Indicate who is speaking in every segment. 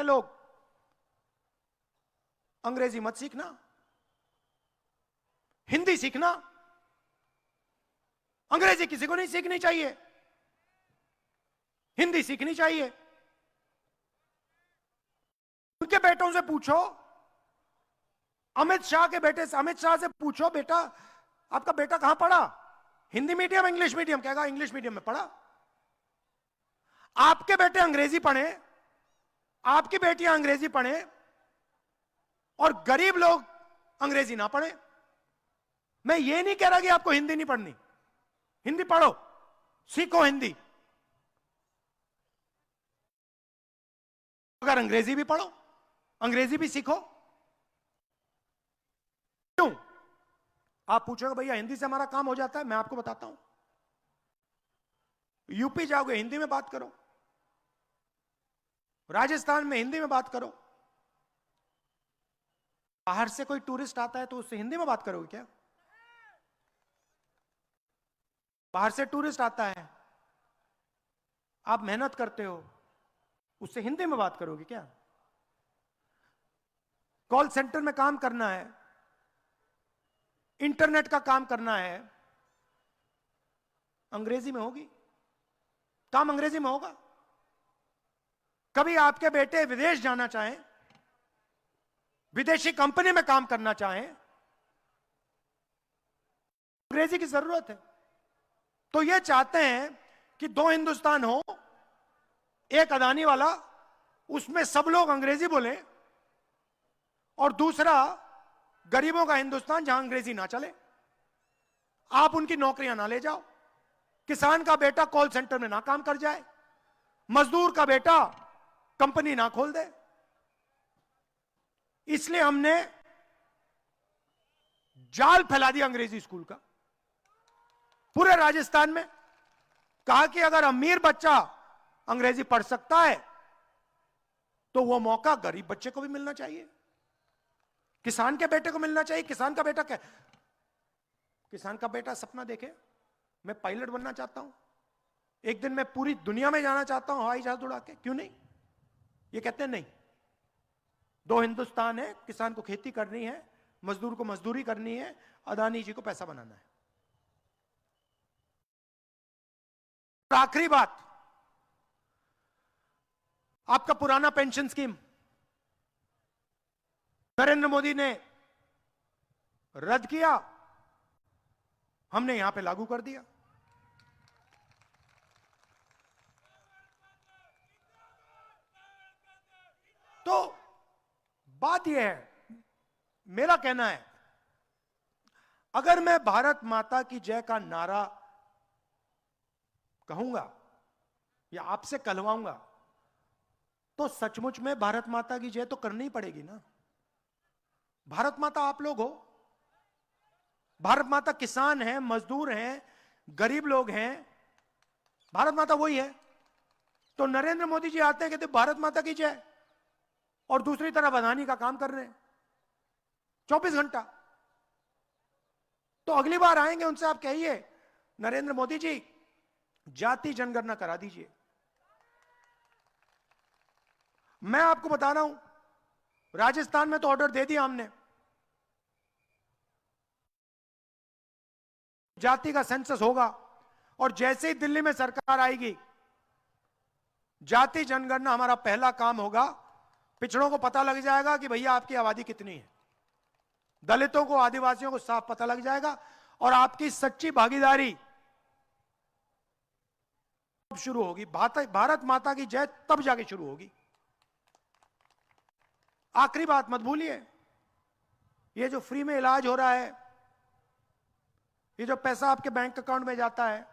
Speaker 1: लोग, अंग्रेजी मत सीखना, हिंदी सीखना। अंग्रेजी किसी को नहीं सीखनी चाहिए, हिंदी सीखनी चाहिए। उनके बेटों से पूछो, अमित शाह के बेटे से, अमित शाह से पूछो, बेटा आपका बेटा कहां पढ़ा, हिंदी मीडियम इंग्लिश मीडियम? कहेगा इंग्लिश मीडियम में पढ़ा। आपके बेटे अंग्रेजी पढ़े, आपकी बेटियां अंग्रेजी पढ़े और गरीब लोग अंग्रेजी ना पढ़े। मैं ये नहीं कह रहा कि आपको हिंदी नहीं पढ़नी, हिंदी पढ़ो, सीखो हिंदी, अगर अंग्रेजी भी पढ़ो, अंग्रेजी भी सीखो। क्यों? आप पूछोगे भैया हिंदी से हमारा काम हो जाता है। मैं आपको बताता हूं, यूपी जाओगे हिंदी में बात करो, राजस्थान में हिंदी में बात करो। बाहर से कोई टूरिस्ट आता है तो उससे हिंदी में बात करोगे क्या? बाहर से टूरिस्ट आता है, आप मेहनत करते हो, उससे हिंदी में बात करोगे क्या? कॉल सेंटर में काम करना है, इंटरनेट का काम करना है, अंग्रेजी में होगी, काम अंग्रेजी में होगा। कभी आपके बेटे विदेश जाना चाहें, विदेशी कंपनी में काम करना चाहें, अंग्रेजी की जरूरत है। तो ये चाहते हैं कि दो हिंदुस्तान हो, एक अदानी वाला, उसमें सब लोग अंग्रेजी बोले, और दूसरा गरीबों का हिंदुस्तान जहां अंग्रेजी ना चले। आप उनकी नौकरियां ना ले जाओ, किसान का बेटा कॉल सेंटर में ना काम कर जाए, मजदूर का बेटा कंपनी ना खोल दे। इसलिए हमने जाल फैला दिया अंग्रेजी स्कूल का पूरे राजस्थान में। कहा कि अगर अमीर बच्चा अंग्रेजी पढ़ सकता है तो वो मौका गरीब बच्चे को भी मिलना चाहिए, किसान के बेटे को मिलना चाहिए। किसान का बेटा क्या, किसान का बेटा सपना देखे मैं पायलट बनना चाहता हूं, एक दिन मैं पूरी दुनिया में जाना चाहता हूं हवाई जहाज उड़ा के, क्यों नहीं? ये कहते हैं नहीं, दो हिंदुस्तान है, किसान को खेती करनी है, मजदूर को मजदूरी करनी है, अदानी जी को पैसा बनाना है। आखिरी बात, आपका पुराना पेंशन स्कीम नरेंद्र मोदी ने रद्द किया, हमने यहां पे लागू कर दिया। तो बात यह है, मेरा कहना है, अगर मैं भारत माता की जय का नारा कहूंगा या आपसे कहलवाऊंगा तो सचमुच में भारत माता की जय तो करनी ही पड़ेगी ना। भारत माता आप लोग हो, भारत माता किसान हैं, मजदूर हैं, गरीब लोग हैं, भारत माता वही है। तो नरेंद्र मोदी जी आते हैं कहते भारत माता की जय, और दूसरी तरफ अदानी का काम कर रहे हैं 24 घंटा। तो अगली बार आएंगे उनसे आप कहिए नरेंद्र मोदी जी जाति जनगणना करा दीजिए। मैं आपको बता रहा हूं, राजस्थान में तो ऑर्डर दे दिया हमने, जाति का सेंसस होगा, और जैसे ही दिल्ली में सरकार आएगी जाति जनगणना हमारा पहला काम होगा। पिछड़ों को पता लग जाएगा कि भैया आपकी आबादी कितनी है, दलितों को, आदिवासियों को साफ पता लग जाएगा, और आपकी सच्ची भागीदारी शुरू होगी। भारत माता की जय तब जाके शुरू होगी। आखिरी बात मत भूलिए, ये जो फ्री में इलाज हो रहा है, ये जो पैसा आपके बैंक अकाउंट में जाता है,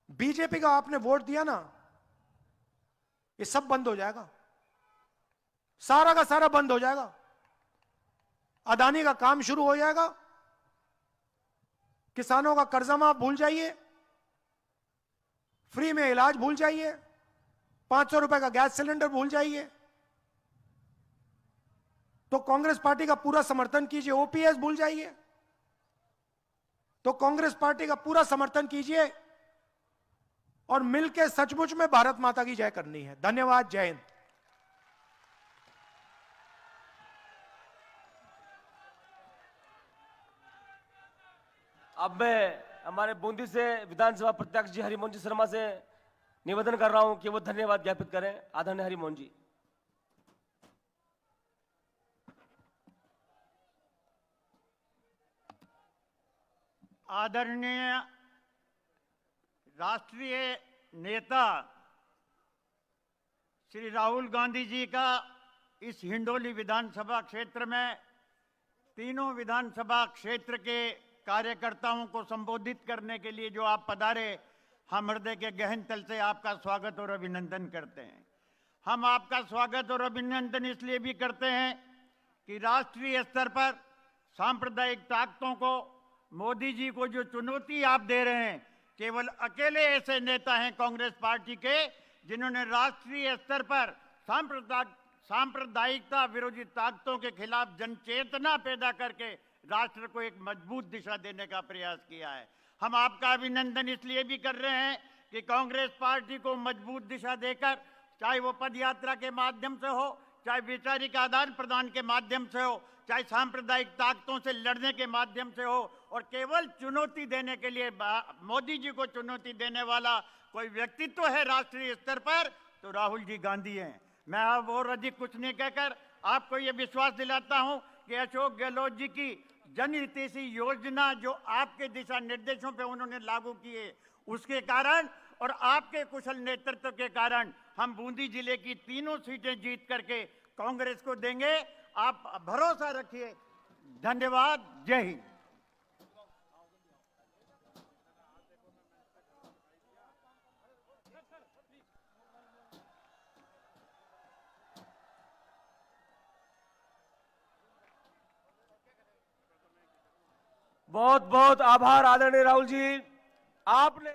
Speaker 1: बीजेपी का आपने वोट दिया ना, ये सब बंद हो जाएगा, सारा का सारा बंद हो जाएगा। अदानी का काम शुरू हो जाएगा, किसानों का कर्जा माफ भूल जाइए, फ्री में इलाज भूल जाइए, 500 रुपए का गैस सिलेंडर भूल जाइए। तो कांग्रेस पार्टी का पूरा समर्थन कीजिए, ओपीएस भूल जाइए, तो कांग्रेस पार्टी का पूरा समर्थन कीजिए और मिलके सचमुच में भारत माता की जय करनी है। धन्यवाद। जय हिंद।
Speaker 2: अब मैं हमारे बूंदी से विधानसभा प्रत्याशी जी हरिमोहन जी शर्मा से निवेदन कर रहा हूं कि वो धन्यवाद ज्ञापित करें। आदरणीय हरिमोहन जी।
Speaker 3: आदरणीय राष्ट्रीय नेता श्री राहुल गांधी जी का इस हिंडोली विधानसभा क्षेत्र में तीनों विधानसभा क्षेत्र के कार्यकर्ताओं को संबोधित करने के लिए जो आप पधारे, हम हृदय के गहन तल से आपका स्वागत और अभिनंदन करते हैं। हम आपका स्वागत और अभिनंदन इसलिए भी करते हैं कि राष्ट्रीय स्तर पर सांप्रदायिक ताकतों को, मोदी जी को जो चुनौती आप दे रहे हैं, केवल अकेले ऐसे नेता हैं कांग्रेस पार्टी के जिन्होंने राष्ट्रीय स्तर पर सांप्रदायिकता विरोधी ताकतों के खिलाफ जनचेतना पैदा करके राष्ट्र को एक मजबूत दिशा देने का प्रयास किया है। हम आपका अभिनंदन इसलिए भी कर रहे हैं कि कांग्रेस पार्टी को मजबूत दिशा देकर, चाहे वो पद यात्रा के माध्यम से हो, चाहे वैचारिक आदान प्रदान के माध्यम से हो, चाहे सांप्रदायिक ताकतों से लड़ने के माध्यम से हो, और केवल चुनौती देने के लिए मोदी जी को चुनौती देने वाला कोई व्यक्तित्व है राष्ट्रीय स्तर पर तो राहुल जी गांधी हैं। मैं अब और अधिक कुछ नहीं कहकर आपको ये विश्वास दिलाता हूं कि अशोक गहलोत जी की जनहितैषी योजना जो आपके दिशा निर्देशों पे उन्होंने लागू किए, उसके कारण और आपके कुशल नेतृत्व के कारण हम बूंदी जिले की तीनों सीटें जीत करके कांग्रेस को देंगे। आप भरोसा रखिए। धन्यवाद। जय हिंद।
Speaker 2: बहुत बहुत आभार आदरणीय राहुल जी। आपने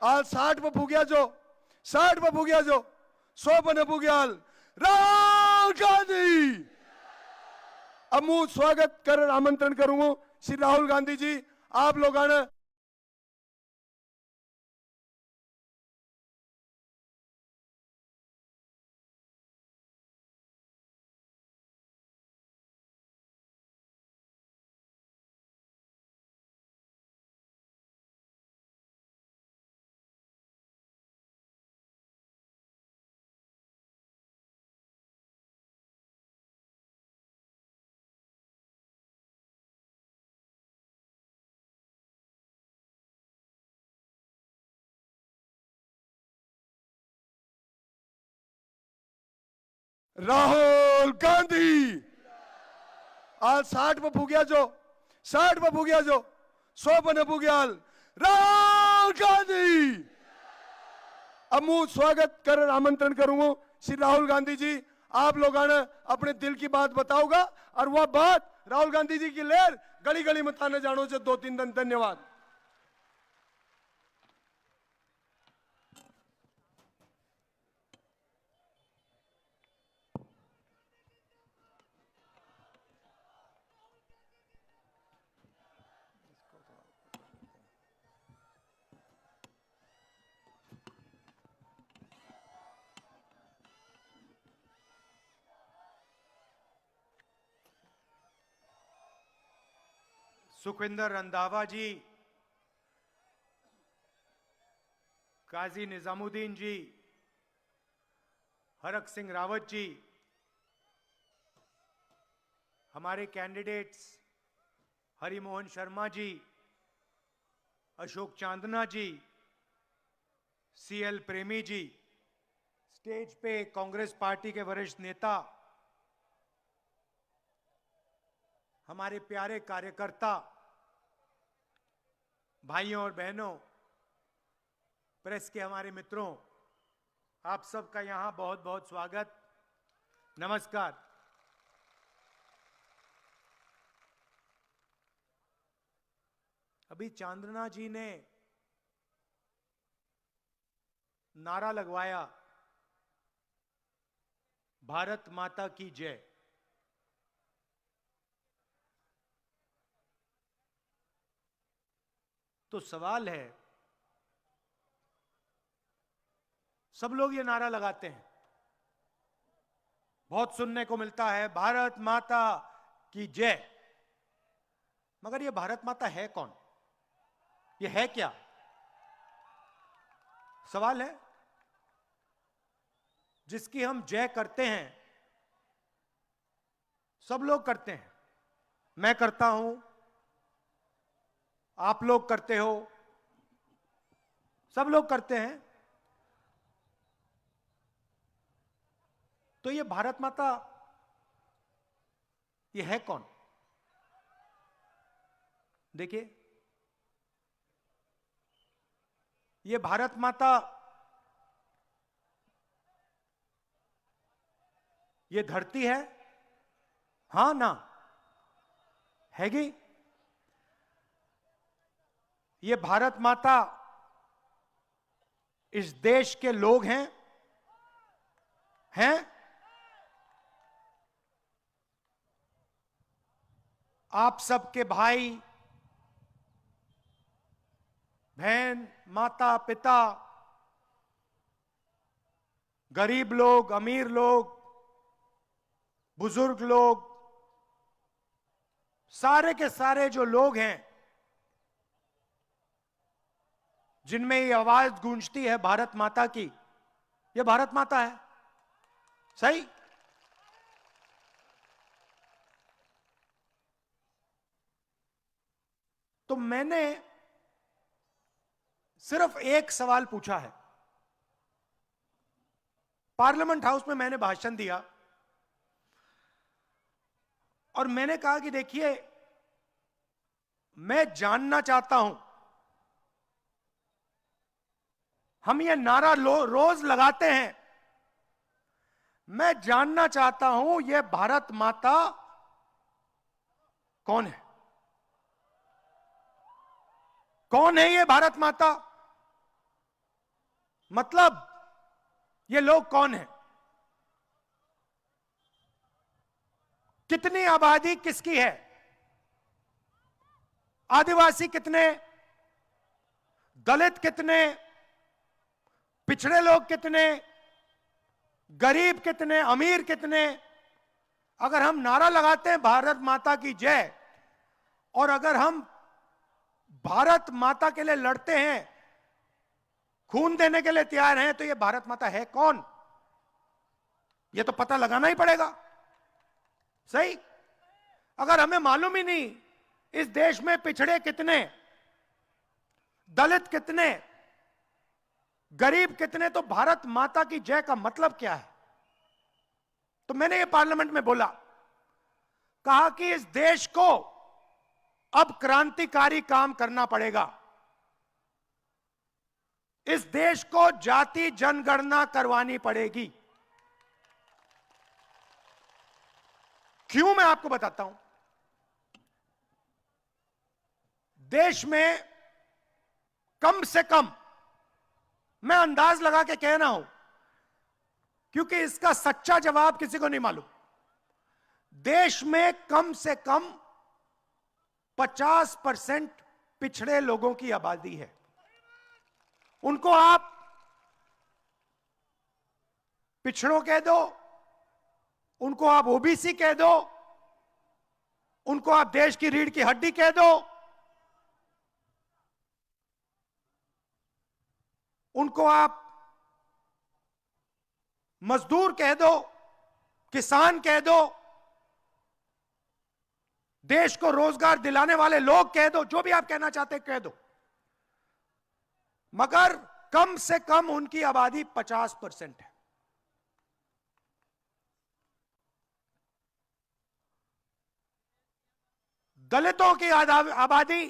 Speaker 4: आज 60 पर फूकिया जो 60 पर फूकिया जो 100 पर फूकियाल राहुल गांधी। अब मैं स्वागत कर आमंत्रण करूंगा श्री राहुल गांधी जी। आप लोगों ने राहुल गांधी आज 60 पर फूग्या जो 60 पर फूग्या जो 100 पर फूग्याल राहुल गांधी। अब मैं स्वागत कर आमंत्रण करूंगा श्री राहुल गांधी जी, आप लोगों ने अपने दिल की बात बताओगा और वह बात राहुल गांधी जी की लहर गली गली में थाने जानो से 2-3 दिन। धन्यवाद।
Speaker 1: सुखविंदर रंधावा जी, काजी निजामुद्दीन जी, हरक सिंह रावत जी, हमारे कैंडिडेट्स हरिमोहन शर्मा जी, अशोक चांदना जी, सीएल प्रेमी जी, स्टेज पे कांग्रेस पार्टी के वरिष्ठ नेता, हमारे प्यारे कार्यकर्ता, भाइयों और बहनों, प्रेस के हमारे मित्रों, आप सबका यहां बहुत बहुत स्वागत, नमस्कार। अभी चांदना जी ने नारा लगवाया, भारत माता की जय। तो सवाल है, सब लोग ये नारा लगाते हैं, बहुत सुनने को मिलता है भारत माता की जय, मगर ये भारत माता है कौन? ये है क्या? सवाल है। जिसकी हम जय करते हैं, सब लोग करते हैं, मैं करता हूं, आप लोग करते हो, सब लोग करते हैं। तो ये भारत माता, ये है कौन? देखिए, ये भारत माता, ये धरती है, हां ना? हैगी? ये भारत माता इस देश के लोग हैं? हैं? आप सबके भाई बहन, माता पिता, गरीब लोग, अमीर लोग, बुजुर्ग लोग, सारे के सारे जो लोग हैं जिनमें ये आवाज गूंजती है भारत माता की, ये भारत माता है। सही? तो मैंने सिर्फ एक सवाल पूछा है। पार्लियामेंट हाउस में मैंने भाषण दिया और मैंने कहा कि देखिए, मैं जानना चाहता हूं, हम ये नारा रोज लगाते हैं, मैं जानना चाहता हूं ये भारत माता कौन है? कौन है ये भारत माता? मतलब ये लोग कौन है? कितनी आबादी किसकी है? आदिवासी कितने? दलित कितने? पिछड़े लोग कितने? गरीब कितने? अमीर कितने? अगर हम नारा लगाते हैं भारत माता की जय, और अगर हम भारत माता के लिए लड़ते हैं, खून देने के लिए तैयार हैं, तो ये भारत माता है कौन? ये तो पता लगाना ही पड़ेगा। सही? अगर हमें मालूम ही नहीं इस देश में पिछड़े कितने, दलित कितने, गरीब कितने, तो भारत माता की जय का मतलब क्या है? तो तो मैंने ये पार्लियामेंट में बोला, कहा कि इस देश को अब क्रांतिकारी काम करना पड़ेगा। इस देश को जाति जनगणना करवानी पड़ेगी। क्यों, मैं आपको बताता हूं। देश में कम से कम, मैं अंदाज लगा के कह रहा हूं क्योंकि इसका सच्चा जवाब किसी को नहीं मालूम, देश में कम से कम 50% पिछड़े लोगों की आबादी है। उनको आप पिछड़ों कह दो, उनको आप ओबीसी कह दो, उनको आप देश की रीढ़ की हड्डी कह दो, उनको आप मजदूर कह दो, किसान कह दो, देश को रोजगार दिलाने वाले लोग कह दो, जो भी आप कहना चाहते कह दो, मगर कम से कम उनकी आबादी 50% है। दलितों की आबादी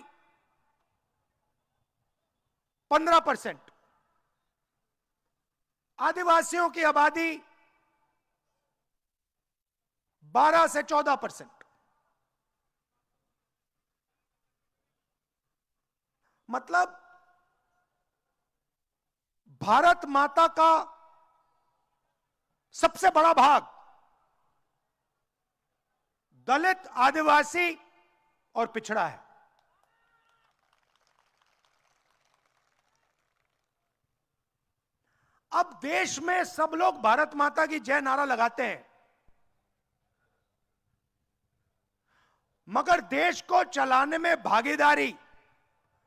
Speaker 1: 15%, आदिवासियों की आबादी 12 से 14%। मतलब भारत माता का सबसे बड़ा भाग दलित, आदिवासी और पिछड़ा है। अब देश में सब लोग भारत माता की जय नारा लगाते हैं, मगर देश को चलाने में भागीदारी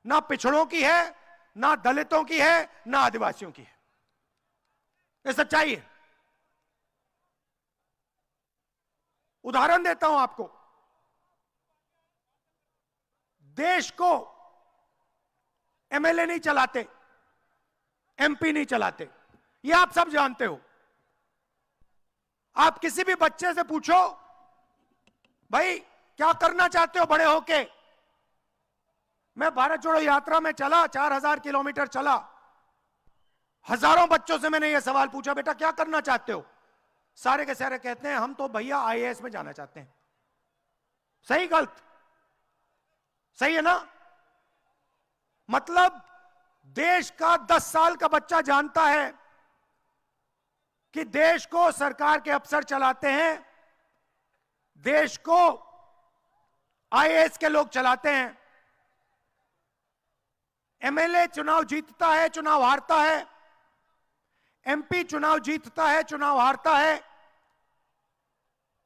Speaker 1: ना पिछड़ों की है, ना दलितों की है, ना आदिवासियों की है। ये सच्चाई है। उदाहरण देता हूं आपको। देश को एमएलए नहीं चलाते, एमपी नहीं चलाते, ये आप सब जानते हो। आप किसी भी बच्चे से पूछो, भाई क्या करना चाहते हो बड़े होके? मैं भारत जोड़ो यात्रा में चला, 4000 किलोमीटर चला, हजारों बच्चों से मैंने यह सवाल पूछा, बेटा क्या करना चाहते हो? सारे के सारे कहते हैं हम तो भैया आईएएस में जाना चाहते हैं। सही गलत? सही है ना? मतलब देश का 10 साल का बच्चा जानता है कि देश को सरकार के अफसर चलाते हैं, देश को आईएएस के लोग चलाते हैं। एमएलए चुनाव जीतता है, चुनाव हारता है, एमपी चुनाव जीतता है, चुनाव हारता है,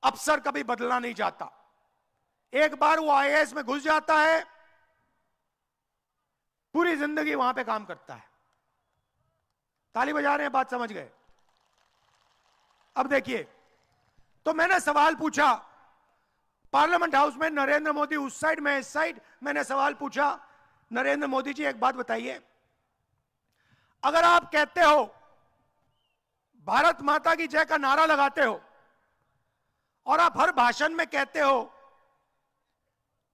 Speaker 1: अफसर कभी बदलना नहीं जाता। एक बार वो आईएएस में घुस जाता है, पूरी जिंदगी वहां पे काम करता है। ताली बजा रहे हैं, बात समझ गए? अब देखिए, तो मैंने सवाल पूछा पार्लियामेंट हाउस में, नरेंद्र मोदी उस साइड, मैं इस साइड, मैंने सवाल पूछा, नरेंद्र मोदी जी एक बात बताइए, अगर आप कहते हो भारत माता की जय का नारा लगाते हो और आप हर भाषण में कहते हो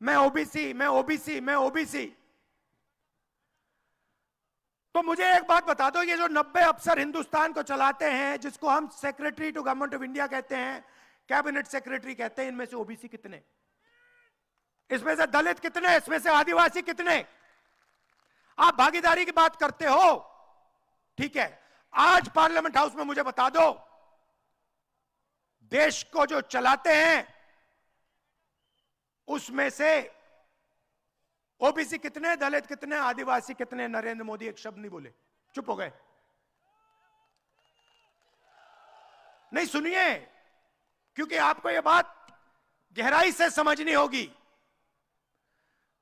Speaker 1: मैं ओबीसी, मैं ओबीसी, मैं ओबीसी, तो मुझे एक बात बता दो, ये जो 90 अफसर हिंदुस्तान को चलाते हैं, जिसको हम secretary to government of India कहते हैं, कैबिनेट सेक्रेटरी कहते हैं, इनमें से ओबीसी कितने? इसमें से दलित कितने? इसमें से आदिवासी कितने? आप भागीदारी की बात करते हो, ठीक है, आज पार्लियामेंट हाउस में मुझे बता दो, देश को जो चलाते हैं उसमें से ओबीसी कितने, दलित कितने, आदिवासी कितने? नरेंद्र मोदी एक शब्द नहीं बोले, चुप हो गए। नहीं, सुनिए, क्योंकि आपको यह बात गहराई से समझनी होगी।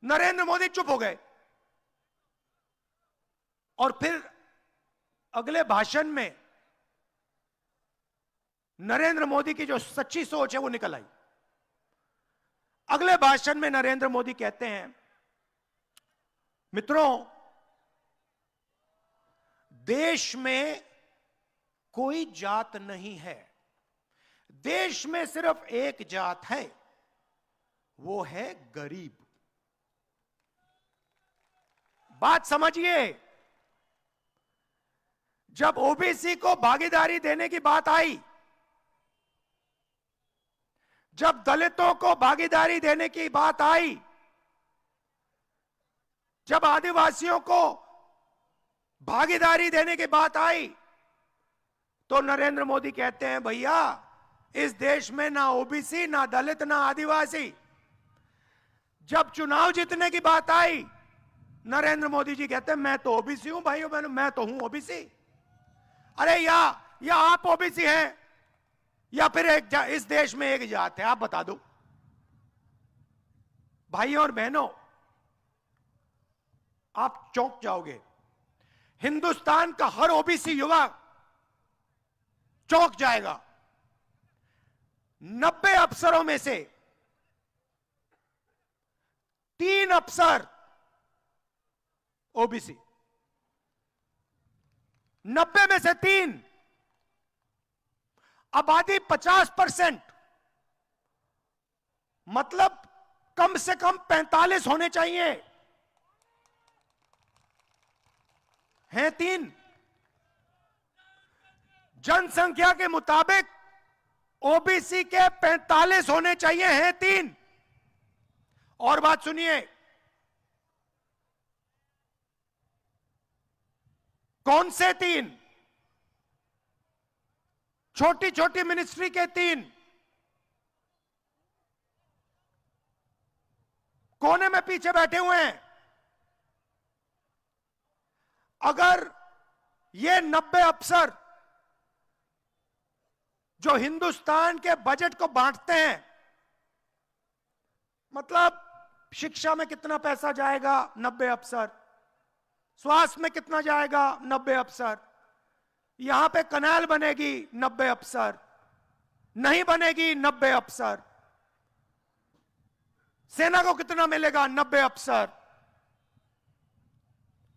Speaker 1: नरेंद्र मोदी चुप हो गए और फिर अगले भाषण में नरेंद्र मोदी की जो सच्ची सोच है वो निकल आई। अगले भाषण में नरेंद्र मोदी कहते हैं, मित्रों, देश में कोई जात नहीं है, देश में सिर्फ एक जात है, वो है गरीब। बात समझिए, जब ओबीसी को भागीदारी देने की बात आई, जब दलितों को भागीदारी देने की बात आई, जब आदिवासियों को भागीदारी देने की बात आई, तो नरेंद्र मोदी कहते हैं भैया इस देश में ना ओबीसी, ना दलित, ना आदिवासी। जब चुनाव जीतने की बात आई, नरेंद्र मोदी जी कहते हैं मैं तो ओबीसी हूं भाइयों बहनों, मैं तो हूं ओबीसी। अरे या आप ओबीसी हैं या फिर इस देश में एक जात है, आप बता दो। भाइयों और बहनों, आप चौंक जाओगे। हिंदुस्तान का हर ओबीसी युवा चौंक जाएगा। 90 अफसरों में से 3 अफसर ओबीसी, 90 में से 3। आबादी 50%, मतलब कम से कम 45 होने चाहिए, हैं 3। जनसंख्या के मुताबिक ओबीसी के 45 होने चाहिए, हैं 3। और बात सुनिए, कौन से 3? छोटी छोटी मिनिस्ट्री के 3, कोने में पीछे बैठे हुए हैं। अगर ये 90 अफसर जो हिंदुस्तान के बजट को बांटते हैं, मतलब शिक्षा में कितना पैसा जाएगा 90 अफसर, स्वास्थ्य में कितना जाएगा 90 अफसर, यहां पे कनाल बनेगी 90 अफसर, नहीं बनेगी 90 अफसर, सेना को कितना मिलेगा 90 अफसर,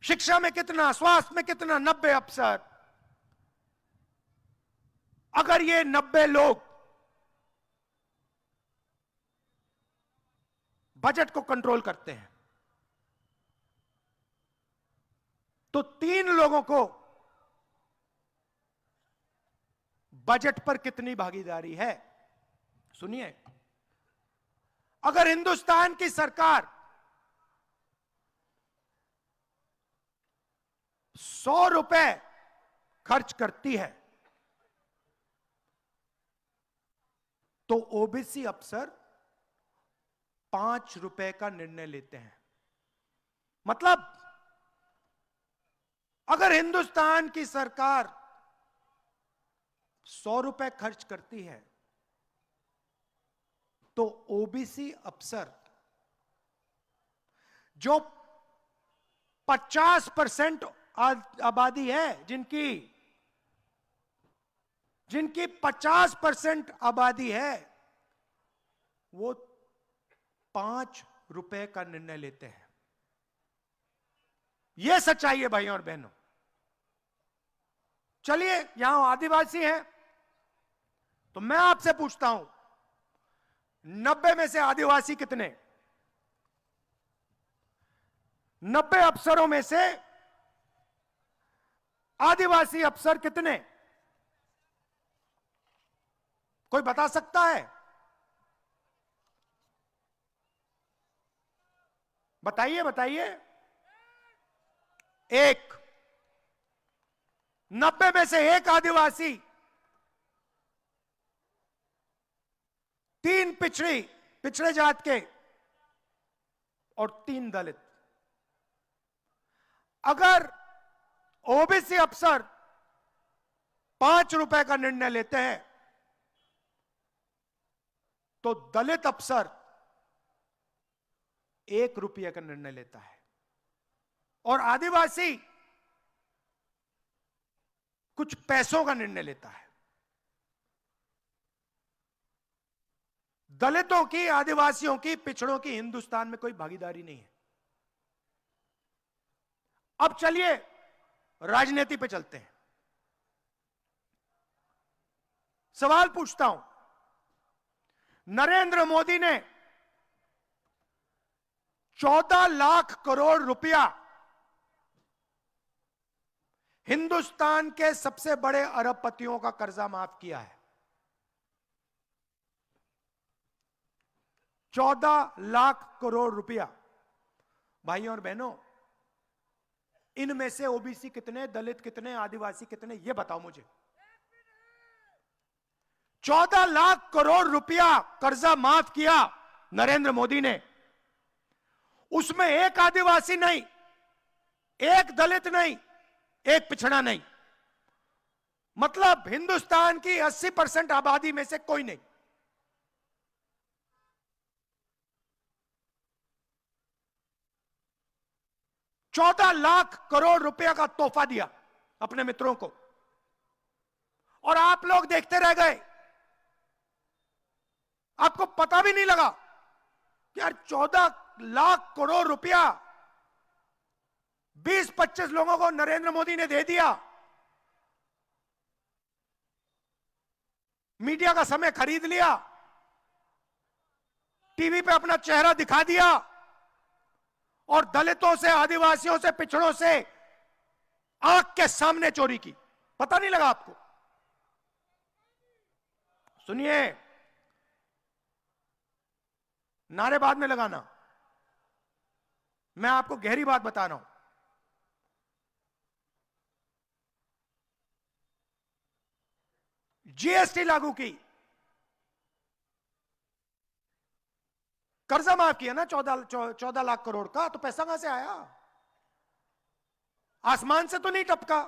Speaker 1: शिक्षा में कितना, स्वास्थ्य में कितना 90 अफसर। अगर ये 90 लोग बजट को कंट्रोल करते हैं तो 3 लोगों को बजट पर कितनी भागीदारी है? सुनिए, अगर हिंदुस्तान की सरकार 100 रुपए खर्च करती है तो ओबीसी अफसर 5 रुपए का निर्णय लेते हैं। मतलब अगर हिंदुस्तान की सरकार 100 रुपए खर्च करती है तो ओबीसी अफसर जो 50% आबादी है, जिनकी 50% आबादी है, वो 5 रुपए का निर्णय लेते हैं। यह सच्चाई है भाइयों और बहनों। चलिए, यहां आदिवासी हैं तो मैं आपसे पूछता हूं, 90 में से आदिवासी कितने? 90 अफसरों में से आदिवासी अफसर कितने? कोई बता सकता है? बताइए बताइए। 1। 90 में से 1 आदिवासी, 3 पिछड़े जात के और 3 दलित। अगर ओबीसी अफसर 5 रुपए का निर्णय लेते हैं तो दलित अफसर 1 रुपये का निर्णय लेता है और आदिवासी कुछ पैसों का निर्णय लेता है। दलितों की, आदिवासियों की, पिछड़ों की हिंदुस्तान में कोई भागीदारी नहीं है। अब चलिए राजनीति पे चलते हैं। सवाल पूछता हूं, नरेंद्र मोदी ने 14 लाख करोड़ रुपया हिंदुस्तान के सबसे बड़े अरबपतियों का कर्जा माफ किया है। 14 लाख करोड़ रुपया। भाइयों और बहनों, इनमें से ओबीसी कितने, दलित कितने, आदिवासी कितने, ये बताओ मुझे। 14 लाख करोड़ रुपया कर्जा माफ किया नरेंद्र मोदी ने। उसमें एक आदिवासी नहीं, एक दलित नहीं, एक पिछड़ा नहीं। मतलब हिंदुस्तान की 80% आबादी में से कोई नहीं। $14 लाख करोड़ रुपया का तोहफा दिया अपने मित्रों को, और आप लोग देखते रह गए। आपको पता भी नहीं लगा कि यार 14 लाख करोड़ रुपया 20-25 लोगों को नरेंद्र मोदी ने दे दिया। मीडिया का समय खरीद लिया, टीवी पे अपना चेहरा दिखा दिया, और दलितों से, आदिवासियों से, पिछड़ों से आंख के सामने चोरी की। पता नहीं लगा आपको? सुनिए, नारे बाद में लगाना, मैं आपको गहरी बात बता रहा हूं। जीएसटी लागू की, कर्जा माफ किया ना 14 लाख करोड़ का, तो पैसा कहां से आया? आसमान से तो नहीं टपका।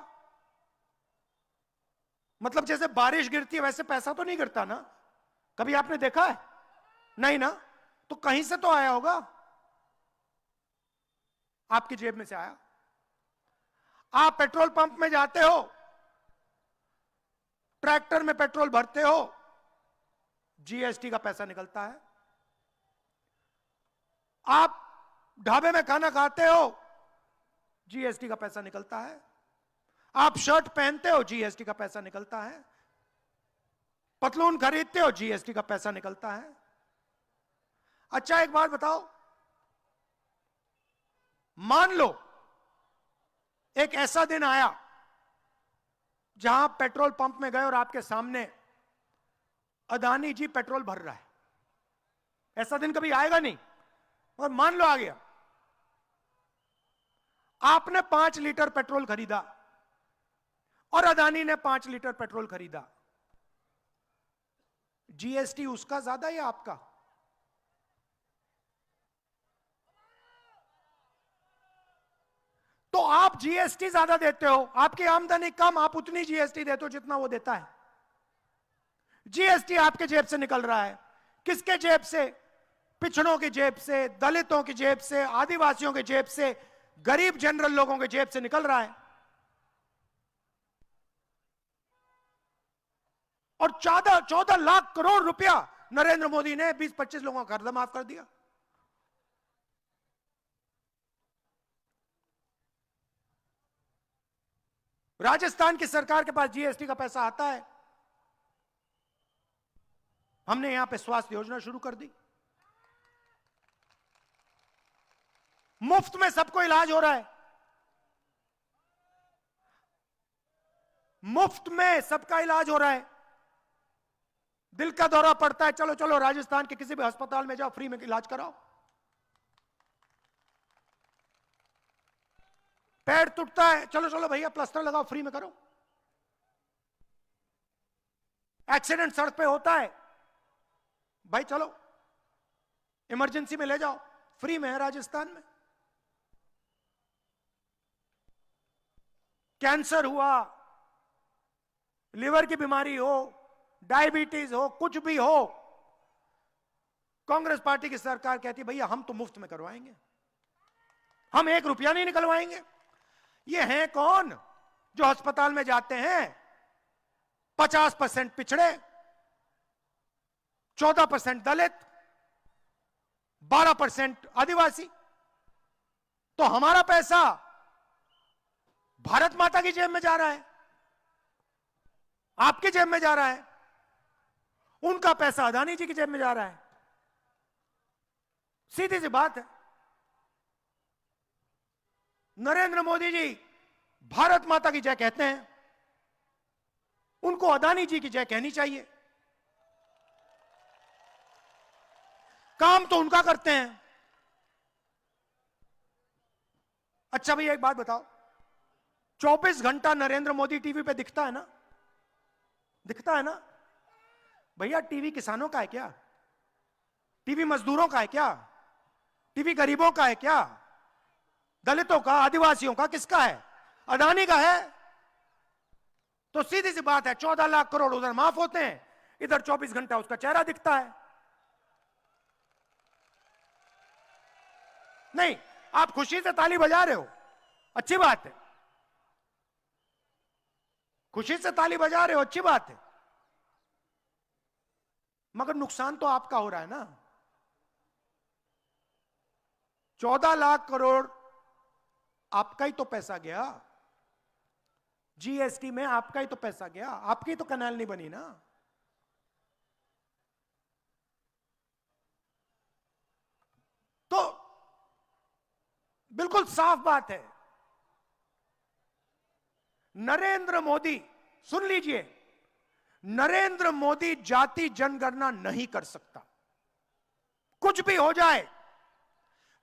Speaker 1: मतलब जैसे बारिश गिरती है वैसे पैसा तो नहीं गिरता ना। कभी आपने देखा है? नहीं ना। तो कहीं से तो आया होगा, आपकी जेब में से आया। आप पेट्रोल पंप में जाते हो, ट्रैक्टर में पेट्रोल भरते हो, जीएसटी का पैसा निकलता है। आप ढाबे में खाना खाते हो, जीएसटी का पैसा निकलता है। आप शर्ट पहनते हो, जीएसटी का पैसा निकलता है। पतलून खरीदते हो, जीएसटी का पैसा निकलता है। अच्छा, एक बात बताओ, मान लो एक ऐसा दिन आया जहां पेट्रोल पंप में गए और आपके सामने अदानी जी पेट्रोल भर रहा है। ऐसा दिन कभी आएगा नहीं, और मान लो आ गया। आपने 5 लीटर पेट्रोल खरीदा और अदानी ने 5 लीटर पेट्रोल खरीदा। जीएसटी उसका ज्यादा या आपका? तो आप जीएसटी ज्यादा देते हो, आपकी आमदनी कम, आप उतनी जीएसटी देते हो जितना वो देता है। जीएसटी आपके जेब से निकल रहा है। किसके जेब से? पिछड़ों की जेब से, दलितों की जेब से, आदिवासियों की जेब से, गरीब जनरल लोगों के जेब से निकल रहा है। और 14 लाख करोड़ रुपया नरेंद्र मोदी ने 20-25 लोगों का कर्जा माफ कर दिया। राजस्थान की सरकार के पास जीएसटी का पैसा आता है। हमने यहां पे स्वास्थ्य योजना शुरू कर दी, मुफ्त में सबको इलाज हो रहा है। मुफ्त में सबका इलाज हो रहा है। दिल का दौरा पड़ता है, चलो चलो राजस्थान के किसी भी अस्पताल में जाओ, फ्री में इलाज कराओ। पैर टूटता है, चलो चलो भैया प्लास्टर लगाओ, फ्री में करो। एक्सीडेंट सड़क पे होता है, भाई चलो इमरजेंसी में ले जाओ, फ्री में है राजस्थान में। कैंसर हुआ, लिवर की बीमारी हो, डायबिटीज हो, कुछ भी हो, कांग्रेस पार्टी की सरकार कहती भैया हम तो मुफ्त में करवाएंगे, हम 1 रुपया नहीं निकलवाएंगे। ये हैं कौन जो अस्पताल में जाते हैं? 50% पिछड़े, 14% दलित, 12% आदिवासी। तो हमारा पैसा भारत माता की जेब में जा रहा है, आपकी जेब में जा रहा है। उनका पैसा अदानी जी की जेब में जा रहा है। सीधी सी बात है। नरेंद्र मोदी जी भारत माता की जय कहते हैं, उनको अदानी जी की जय कहनी चाहिए। काम तो उनका करते हैं। अच्छा भैया एक बात बताओ, 24 घंटा नरेंद्र मोदी टीवी पे दिखता है ना? दिखता है ना? भैया टीवी किसानों का है क्या? टीवी मजदूरों का है क्या? टीवी गरीबों का है क्या? दलितों का, आदिवासियों का, किसका है? अदानी का है। तो सीधी सी बात है, 14 लाख करोड़ उधर माफ होते हैं, इधर 24 घंटा उसका चेहरा दिखता है। नहीं, आप खुशी से ताली बजा रहे हो, अच्छी बात है। खुशी से ताली बजा रहे हो, अच्छी बात है, मगर नुकसान तो आपका हो रहा है ना। 14 लाख करोड़ आपका ही तो पैसा गया, जीएसटी में आपका ही तो पैसा गया, आपकी तो कैनाल नहीं बनी ना। तो बिल्कुल साफ बात है, नरेंद्र मोदी, सुन लीजिए, नरेंद्र मोदी जाति जनगणना नहीं कर सकता। कुछ भी हो जाए,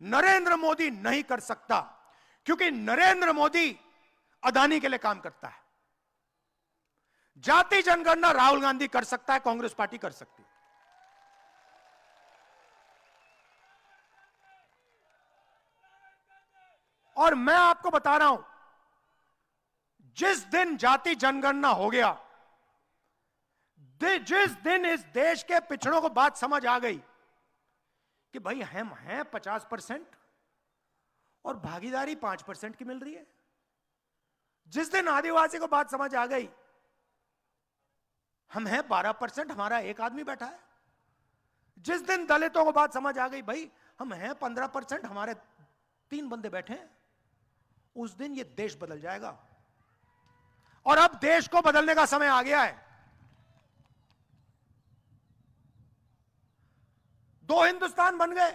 Speaker 1: नरेंद्र मोदी नहीं कर सकता, क्योंकि नरेंद्र मोदी अदानी के लिए काम करता है। जाति जनगणना राहुल गांधी कर सकता है, कांग्रेस पार्टी कर सकती है। और मैं आपको बता रहा हूं, जिस दिन जाति जनगणना हो गया, जिस दिन इस देश के पिछड़ों को बात समझ आ गई कि भाई हम हैं 50% और भागीदारी 5% की मिल रही है, जिस दिन आदिवासी को बात समझ आ गई हम हैं 12%, हमारा एक आदमी बैठा है, जिस दिन दलितों को बात समझ आ गई भाई हम हैं 15%, हमारे 3 बंदे बैठे हैं, उस दिन ये देश बदल जाएगा। और अब देश को बदलने का समय आ गया है। 2 हिंदुस्तान बन गए,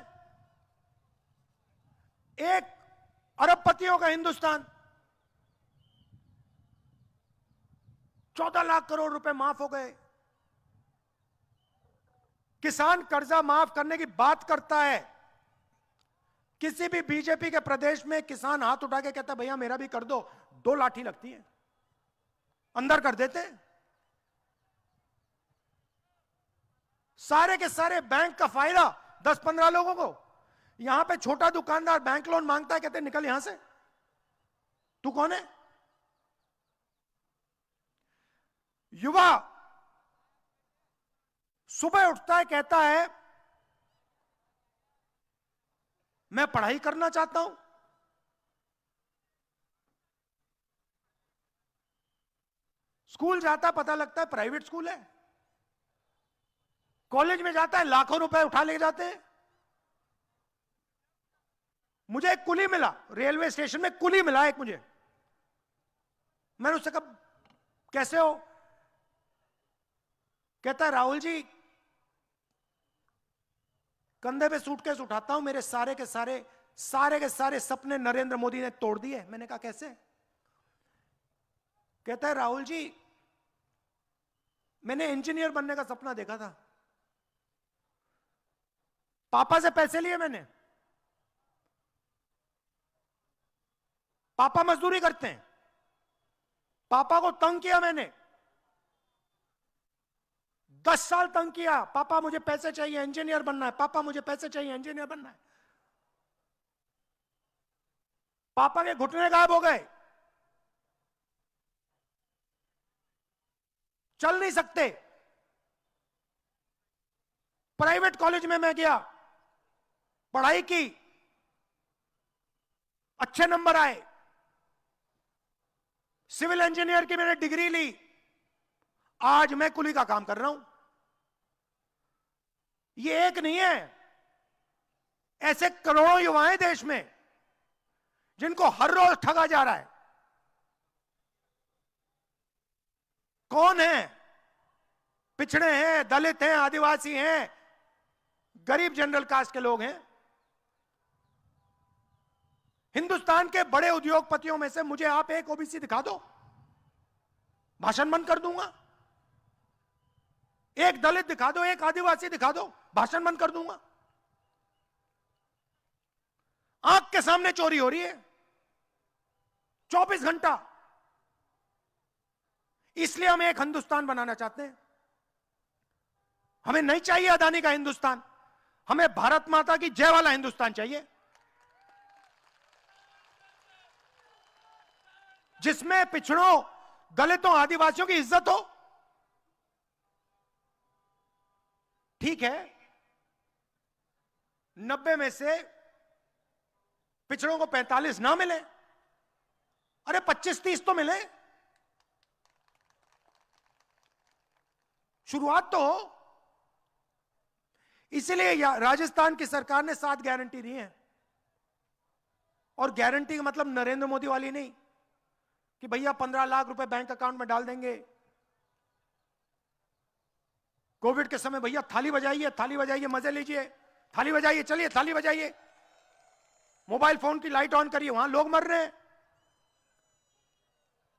Speaker 1: एक अरबपतियों का हिंदुस्तान। 14 लाख करोड़ रुपए माफ हो गए। किसान कर्जा माफ करने की बात करता है, किसी भी बीजेपी के प्रदेश में किसान हाथ उठा के कहता है भैया मेरा भी कर दो, 2 लाठी लगती है, अंदर कर देते। सारे के सारे बैंक का फायदा 10-15 लोगों को। यहां पे छोटा दुकानदार बैंक लोन मांगता है, कहते निकल यहां से, तू कौन है? युवा सुबह उठता है, कहता है मैं पढ़ाई करना चाहता हूं, स्कूल जाता है, पता लगता है प्राइवेट स्कूल है, कॉलेज में जाता है, लाखों रुपए उठा ले जाते हैं। मुझे एक कुली मिला, रेलवे स्टेशन में कुली मिला एक मुझे। मैंने उससे कहा कैसे हो? कहता है राहुल जी कंधे पे सूटकेस उठाता हूं, मेरे सारे के सारे सपने नरेंद्र मोदी ने तोड़ दिए। मैंने कहा कैसे? कहता है राहुल जी मैंने इंजीनियर बनने का सपना देखा था, पापा से पैसे लिए मैंने, पापा मजदूरी करते हैं, पापा को तंग किया मैंने, 10 साल तंग किया, पापा मुझे पैसे चाहिए, इंजीनियर बनना है, पापा मुझे पैसे चाहिए, इंजीनियर बनना है। पापा के घुटने गायब हो गए, चल नहीं सकते। प्राइवेट कॉलेज में मैं गया, पढ़ाई की, अच्छे नंबर आए, सिविल इंजीनियर की मैंने डिग्री ली, आज मैं कुली का काम कर रहा हूं। ये एक नहीं है, ऐसे करोड़ों युवाएं देश में जिनको हर रोज ठगा जा रहा है। कौन है? पिछड़े हैं, दलित हैं, आदिवासी हैं, गरीब जनरल कास्ट के लोग हैं। हिंदुस्तान के बड़े उद्योगपतियों में से मुझे आप एक ओबीसी दिखा दो, भाषण बंद कर दूंगा। एक दलित दिखा दो, एक आदिवासी दिखा दो, भाषण बंद कर दूंगा। आंख के सामने चोरी हो रही है 24 घंटा। इसलिए हम एक हिंदुस्तान बनाना चाहते हैं। हमें नहीं चाहिए अदानी का हिंदुस्तान, हमें भारत माता की जय वाला हिंदुस्तान चाहिए, जिसमें पिछड़ों, दलितों, आदिवासियों की इज्जत हो। ठीक है, 90 में से पिछड़ों को 45 ना मिले, अरे 25-30 तो मिले, शुरुआत तो हो। इसीलिए राजस्थान की सरकार ने 7 गारंटी दी है। और गारंटी का मतलब नरेंद्र मोदी वाली नहीं कि भैया 15 लाख रुपए बैंक अकाउंट में डाल देंगे। कोविड के समय भैया थाली बजाइए, मजे लीजिए, थाली बजाइए, चलिए थाली बजाइए, मोबाइल फोन की लाइट ऑन करिए, वहां लोग मर रहे हैं,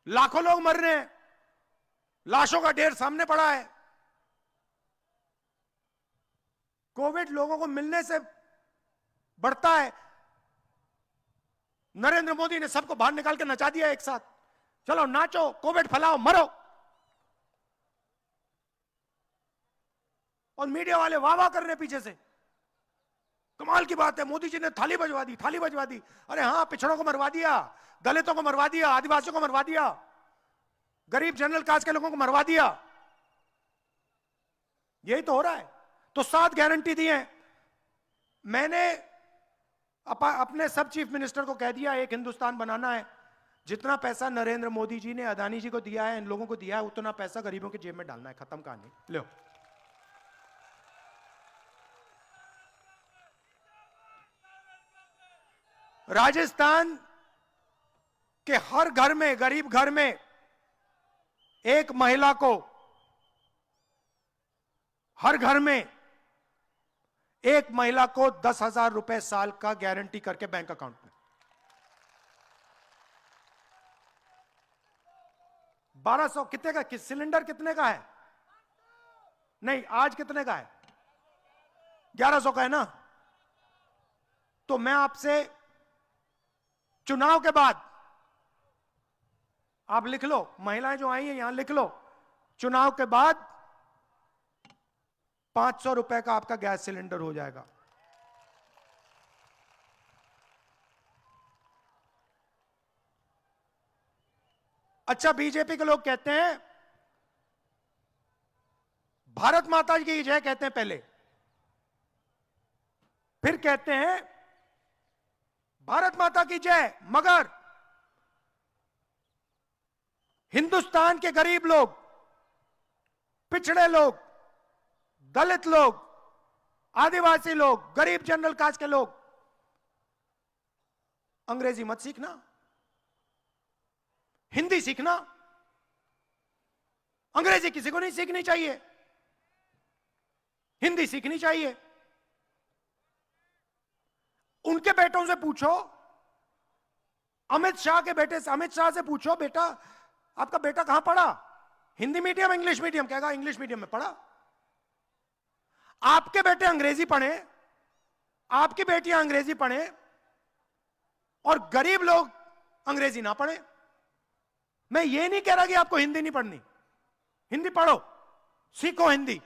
Speaker 1: लाखों लोग मर रहे हैं, लाशों का ढेर सामने पड़ा है। कोविड लोगों को मिलने से बढ़ता है। नरेंद्र मोदी ने सबको बाहर निकाल के नचा दिया एक साथ, चलो नाचो, कोविड फैलाओ, मरो। और मीडिया वाले वाह वाह कर रहे हैं पीछे से, कमाल की बात है, मोदी जी ने थाली बजवा दी। अरे हां, पिछड़ों को मरवा दिया, दलितों को मरवा दिया, आदिवासियों को मरवा दिया, गरीब जनरल कास्ट के लोगों को मरवा दिया। यही तो हो रहा है। तो 7 गारंटी दी है। मैंने अपने सब चीफ मिनिस्टर को कह दिया, एक हिंदुस्तान बनाना है। जितना पैसा नरेंद्र मोदी जी ने अदानी जी को दिया है, इन लोगों को दिया है, उतना पैसा गरीबों की जेब में डालना है। खत्म कहानी। लो, राजस्थान के हर घर में, गरीब घर में एक महिला को, हर घर में एक महिला को 10,000 रुपए साल का गारंटी करके बैंक अकाउंट में। 1200 कितने का सिलेंडर कितने का है? नहीं, आज कितने का है? 1100 का है ना। तो मैं आपसे चुनाव के बाद, आप लिख लो, महिलाएं जो आई हैं यहां लिख लो, चुनाव के बाद 500 रुपए का आपका गैस सिलेंडर हो जाएगा। अच्छा, बीजेपी के लोग कहते हैं भारत माता की जय, कहते हैं पहले, फिर कहते हैं भारत माता की जय, मगर हिंदुस्तान के गरीब लोग, पिछड़े लोग, दलित लोग, आदिवासी लोग, गरीब जनरल कास्ट के लोग, अंग्रेजी मत सीखना, हिंदी सीखना। अंग्रेजी किसी को नहीं सीखनी चाहिए, हिंदी सीखनी चाहिए। उनके बेटों से पूछो, अमित शाह के बेटे से, अमित शाह से पूछो, बेटा आपका बेटा कहां पढ़ा? Hindi medium, English medium? कहेगा इंग्लिश मीडियम में पढ़ा। आपके बेटे अंग्रेजी पढ़े, आपकी बेटियां अंग्रेजी पढ़े, और गरीब लोग अंग्रेजी ना पढ़े। मैं ये नहीं कह रहा कि आपको हिंदी नहीं पढ़नी, हिंदी पढ़ो, सीखो हिंदी,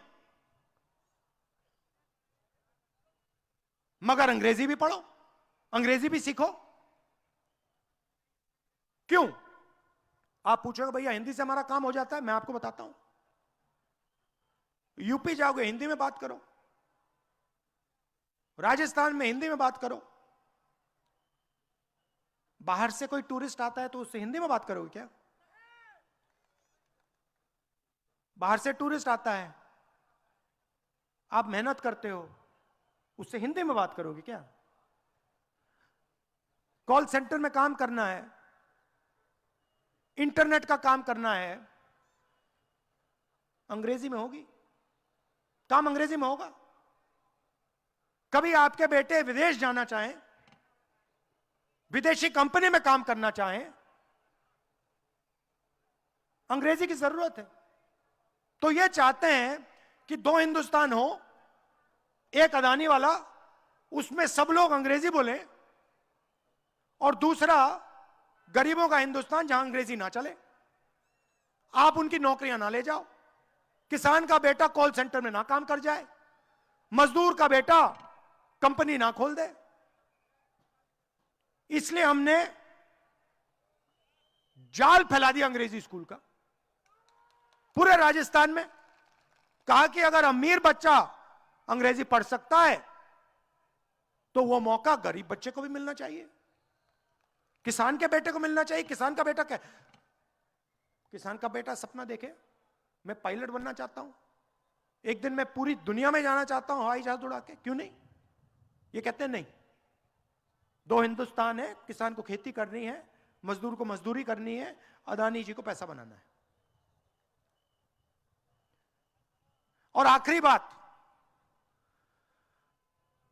Speaker 1: मगर अंग्रेजी भी पढ़ो, अंग्रेजी भी सीखो। क्यों? आप पूछोगे भैया हिंदी से हमारा काम हो जाता है। मैं आपको बताता हूं, यूपी जाओगे हिंदी में बात करो, राजस्थान में हिंदी में बात करो। बाहर से कोई टूरिस्ट आता है तो उससे हिंदी में बात करोगे क्या? बाहर से टूरिस्ट आता है, आप मेहनत करते हो, उससे हिंदी में बात करोगे क्या? कॉल सेंटर में काम करना है, इंटरनेट का काम करना है, अंग्रेजी में होगी। काम अंग्रेजी में होगा। कभी आपके बेटे विदेश जाना चाहें, विदेशी कंपनी में काम करना चाहें, अंग्रेजी की जरूरत है। तो ये चाहते हैं कि दो हिंदुस्तान हो, एक अदानी वाला, उसमें सब लोग अंग्रेजी बोलें, और दूसरा गरीबों का हिंदुस्तान जहां अंग्रेजी ना चले। आप उनकी नौकरियां ना ले जाओ, किसान का बेटा कॉल सेंटर में ना काम कर जाए, मजदूर का बेटा कंपनी ना खोल दे। इसलिए हमने जाल फैला दिया अंग्रेजी स्कूल का पूरे राजस्थान में। कहा कि अगर अमीर बच्चा अंग्रेजी पढ़ सकता है तो वो मौका गरीब बच्चे को भी मिलना चाहिए, किसान के बेटे को मिलना चाहिए। किसान का बेटा क्या, किसान का बेटा सपना देखे मैं पायलट बनना चाहता हूं, एक दिन मैं पूरी दुनिया में जाना चाहता हूं हवाई जहाज उड़ा के, क्यों नहीं? ये कहते हैं नहीं, दो हिंदुस्तान है, किसान को खेती करनी है, मजदूर को मजदूरी करनी है, अदानी जी को पैसा बनाना है। और आखिरी बात,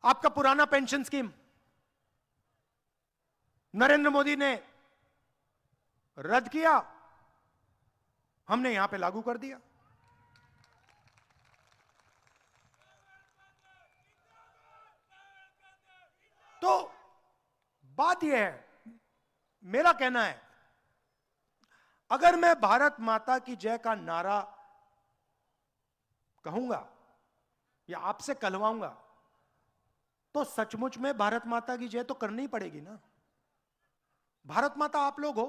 Speaker 1: आपका पुराना पेंशन स्कीम नरेंद्र मोदी ने रद्द किया, हमने यहां पे लागू कर दिया। तो बात यह है, मेरा कहना है, अगर मैं भारत माता की जय का नारा कहूंगा या आपसे कहलवाऊंगा तो सचमुच में भारत माता की जय तो करनी ही पड़ेगी ना। भारत माता आप लोग हो,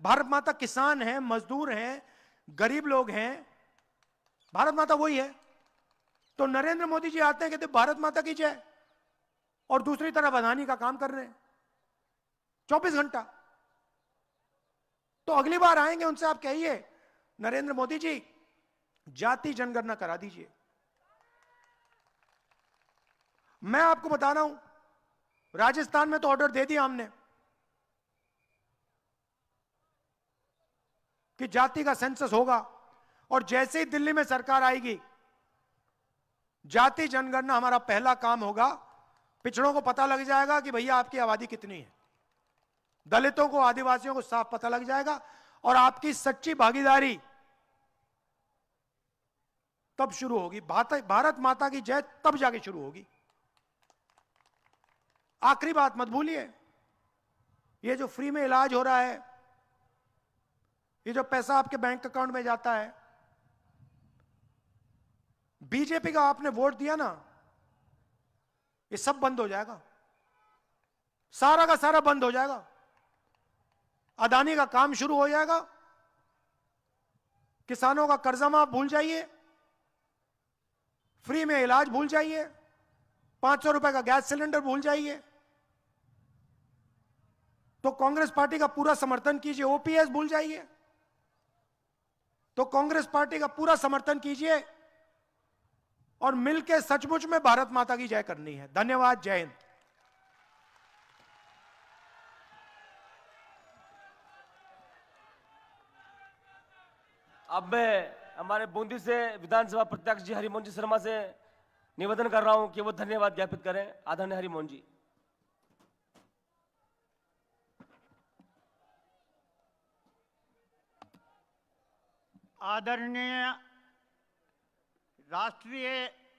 Speaker 1: भारत माता किसान हैं, मजदूर हैं, गरीब लोग हैं, भारत माता वही है। तो नरेंद्र मोदी जी आते हैं, कहते भारत माता की जय, और दूसरी तरफ अदानी का काम कर रहे हैं 24 घंटा। तो अगली बार आएंगे उनसे आप कहिए, नरेंद्र मोदी जी जाति जनगणना करा दीजिए। मैं आपको बता रहा हूं, राजस्थान में तो ऑर्डर दे दिया हमने कि जाति का सेंसस होगा, और जैसे ही दिल्ली में सरकार आएगी, जाति जनगणना हमारा पहला काम होगा। पिछड़ों को पता लग जाएगा कि भैया आपकी आबादी कितनी है, दलितों को, आदिवासियों को साफ पता लग जाएगा, और आपकी सच्ची भागीदारी तब शुरू होगी। भारत माता की जय तब जाके शुरू होगी। आखिरी बात मत भूलिए, ये जो फ्री में इलाज हो रहा है, ये जो पैसा आपके बैंक अकाउंट में जाता है, बीजेपी का आपने वोट दिया ना, ये सब बंद हो जाएगा, सारा का सारा बंद हो जाएगा। अदानी का काम शुरू हो जाएगा, किसानों का कर्जा माफ भूल जाइए, फ्री में इलाज भूल जाइए, 500 रुपए का गैस सिलेंडर भूल जाइए। तो कांग्रेस पार्टी का पूरा समर्थन कीजिए, ओपीएस भूल जाइए। तो कांग्रेस पार्टी का पूरा समर्थन कीजिए, और मिलकर सचमुच में भारत माता की जय करनी है। धन्यवाद, जय हिंद।
Speaker 2: अब मैं हमारे बूंदी से विधानसभा प्रत्याशी जी हरिमोहन जी शर्मा से निवेदन कर रहा हूं कि वो धन्यवाद ज्ञापित करें। आदरणीय हरिमोहन जी।
Speaker 3: आदरणीय राष्ट्रीय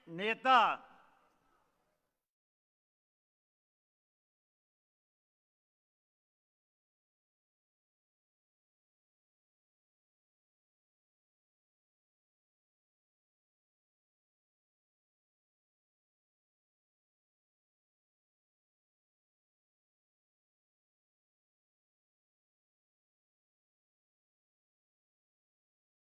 Speaker 3: नेता